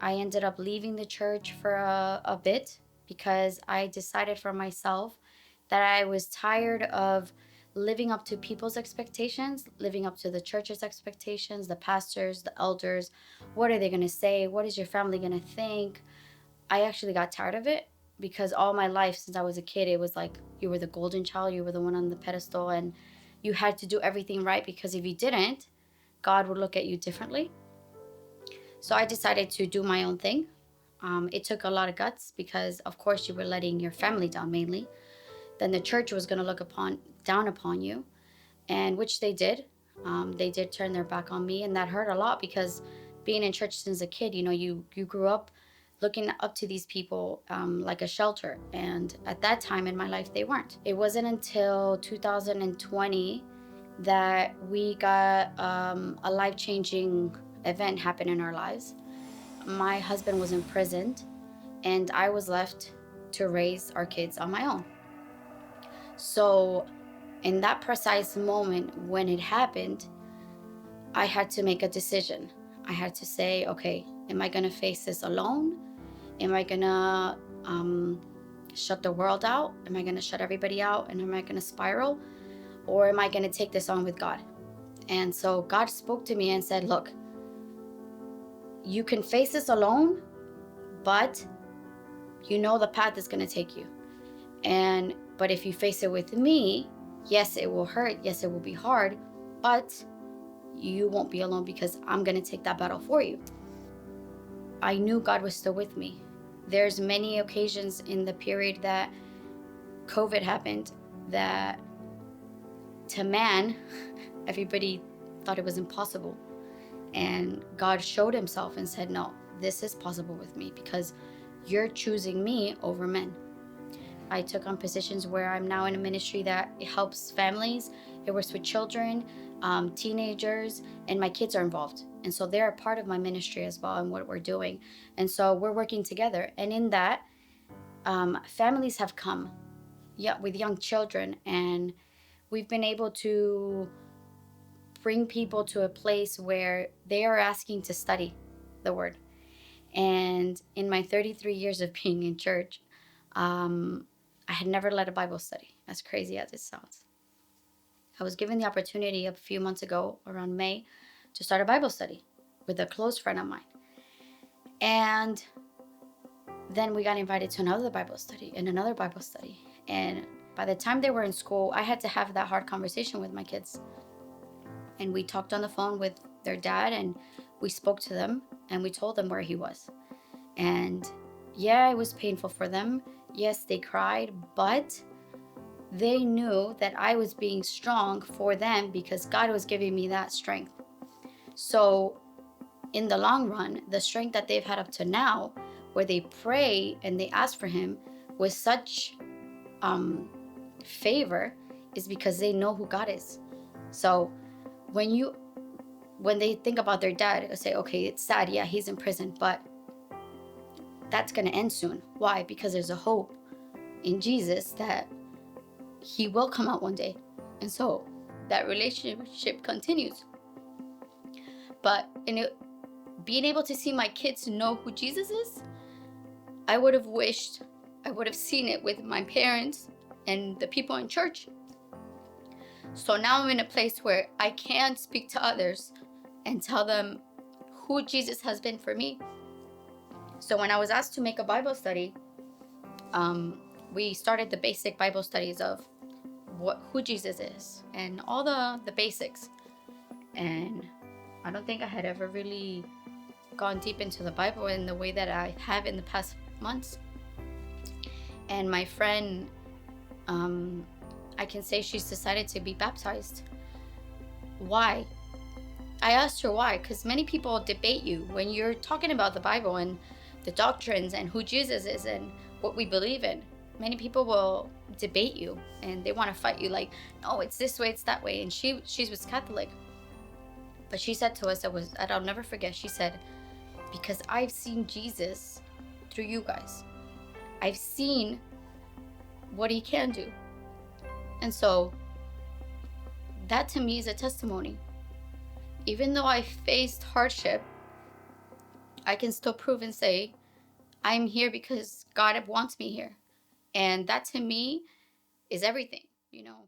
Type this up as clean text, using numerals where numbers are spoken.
I ended up leaving the church for a bit because I decided for myself that I was tired of living up to people's expectations, living up to the church's expectations, the pastors, the elders. What are they going to say? What is your family going to think? I actually got tired of it because all my life since I was a kid, it was like you were the golden child, you were the one on the pedestal, and you had to do everything right because if you didn't, God would look at you differently. So I decided to do my own thing. It took a lot of guts because, of course, you were letting your family down mainly. Then the church was going to look upon down upon you, and which they did. They did turn their back on me, and that hurt a lot because being in church since a kid, you grew up looking up to these people like a shelter, and at that time in my life, they weren't. It wasn't until 2020 that we got a life-changing event happen in our lives. My husband was imprisoned, and I was left to raise our kids on my own. So, in that precise moment when it happened, I had to make a decision. I had to say, okay, am I going to face this alone? Am I going to shut the world out? Am I going to shut everybody out? And am I going to spiral? Or am I going to take this on with God? And so God spoke to me and said, look, you can face this alone, but you know the path is going to take you. But if you face it with me, yes, it will hurt. Yes, it will be hard, but you won't be alone because I'm going to take that battle for you. I knew God was still with me. There's many occasions in the period that COVID happened that to man, everybody thought it was impossible. And God showed himself and said, no, this is possible with me because you're choosing me over men. I took on positions where I'm now in a ministry that helps families. It works with children, teenagers, and my kids are involved. And so they're a part of my ministry as well and what we're doing. And so we're working together. And in that, families have come with young children. And we've been able to bring people to a place where they are asking to study the word. And in my 33 years of being in church, I had never led a Bible study, as crazy as it sounds. I was given the opportunity a few months ago, around May, to start a Bible study with a close friend of mine. And then we got invited to another Bible study and another Bible study. And by the time they were in school, I had to have that hard conversation with my kids. And we talked on the phone with their dad, and we spoke to them, and we told them where he was. And yeah, it was painful for them. Yes, they cried, but they knew that I was being strong for them because God was giving me that strength. So in the long run, the strength that they've had up to now, where they pray and they ask for him with such favor, is because they know who God is. So when they think about their dad, they say, okay, it's sad, yeah, he's in prison, but that's going to end soon. Why? Because there's a hope in Jesus that he will come out one day. And so that relationship continues. But being able to see my kids know who Jesus is, I would have wished I would have seen it with my parents and the people in church. So now I'm in a place where I can speak to others and tell them who Jesus has been for me. So when I was asked to make a Bible study, we started the basic Bible studies of who Jesus is and all the basics. And I don't think I had ever really gone deep into the Bible in the way that I have in the past months. And my friend, I can say she's decided to be baptized. Why? I asked her why, because many people debate you when you're talking about the Bible and the doctrines and who Jesus is and what we believe in. Many people will debate you and they want to fight you like, no, it's this way, it's that way. And she was Catholic. But she said to us, that I'll never forget, she said, because I've seen Jesus through you guys. I've seen what he can do. And so that to me is a testimony. Even though I faced hardship, I can still prove and say, I'm here because God wants me here. And that to me is everything, you know.